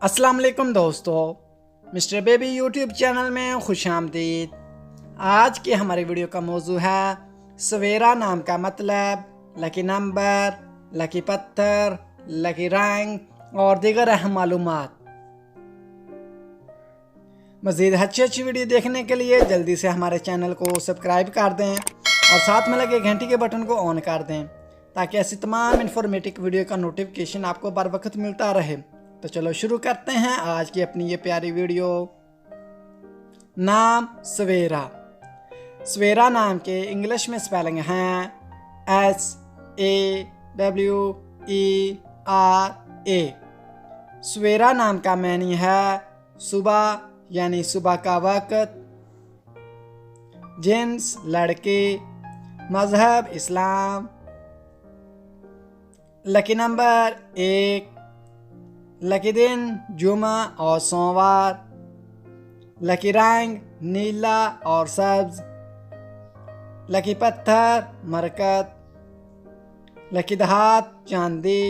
अस्सलाम वालेकुम दोस्तों, मिस्टर बेबी यूट्यूब चैनल में खुश आमदीद। आज की हमारी वीडियो का मौजू है सवेरा नाम का मतलब, लकी नंबर, लकी पत्थर, लकी रंग और दीगर अहम मालूमात। मज़ीद अच्छी वीडियो देखने के लिए जल्दी से हमारे चैनल को सब्सक्राइब कर दें और साथ में लगे घंटी के बटन को ऑन कर दें ताकि ऐसी तमाम इन्फॉर्मेटिव वीडियो का नोटिफिकेशन आपको बर वक्त मिलता रहे। तो चलो शुरू करते हैं आज की अपनी ये प्यारी वीडियो। नाम सवेरा। सवेरा नाम के इंग्लिश में स्पेलिंग हैं SAWERA। सवेरा नाम का मैनी है सुबह यानी सुबह का वक्त। जिन्स लड़के, मजहब इस्लाम। लकी नंबर 1, लकी दिन जुमा और सोमवार। लकी रंग नीला और सब्ज। लकी पत्थर मरकत। लकी धात चांदी।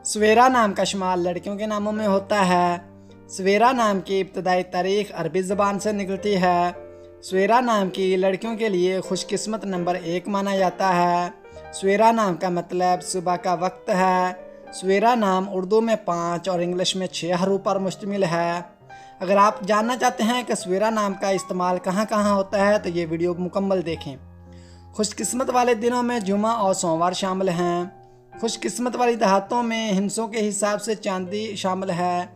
सवेरा नाम का शुमार लड़कियों के नामों में होता है। सवेरा नाम की इब्तदाई तारीख अरबी ज़बान से निकलती है। सवेरा नाम की लड़कियों के लिए खुशकिस्मत नंबर 1 माना जाता है। सवेरा नाम का मतलब सुबह का वक्त है। सवेरा नाम उर्दू में 5 और इंग्लिश में 6 हरूफ पर मुश्तमिल है। अगर आप जानना चाहते हैं कि सवेरा नाम का इस्तेमाल कहाँ कहाँ होता है तो ये वीडियो मुकम्मल देखें। खुशकिस्मत वाले दिनों में जुमा और सोमवार शामिल हैं। खुशकिस्मत वाली दहातों में हिंसों के हिसाब से चांदी शामिल है।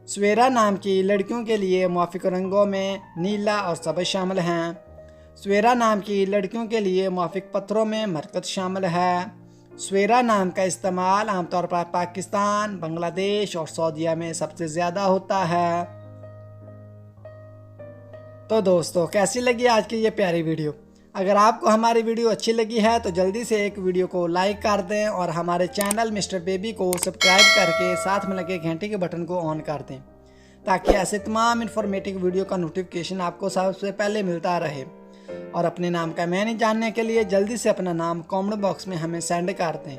सवेरा नाम की लड़कियों के लिए मुआफ़िक रंगों में नीला और सब्ज़ शामिल हैं। सवेरा नाम की लड़कियों के लिए मुआफ़िक पत्थरों में मरकत शामिल है। सवेरा नाम का इस्तेमाल आमतौर पर पाकिस्तान, बांग्लादेश और सऊदीया में सबसे ज़्यादा होता है। तो दोस्तों, कैसी लगी आज की ये प्यारी वीडियो? अगर आपको हमारी वीडियो अच्छी लगी है तो जल्दी से एक वीडियो को लाइक कर दें और हमारे चैनल मिस्टर बेबी को सब्सक्राइब करके साथ में लगे घंटे के बटन को ऑन कर दें ताकि ऐसे तमाम इन्फॉर्मेटिव वीडियो का नोटिफिकेशन आपको सबसे पहले मिलता रहे। और अपने नाम का मैनी जानने के लिए जल्दी से अपना नाम कमेंट बॉक्स में हमें सेंड कर दें।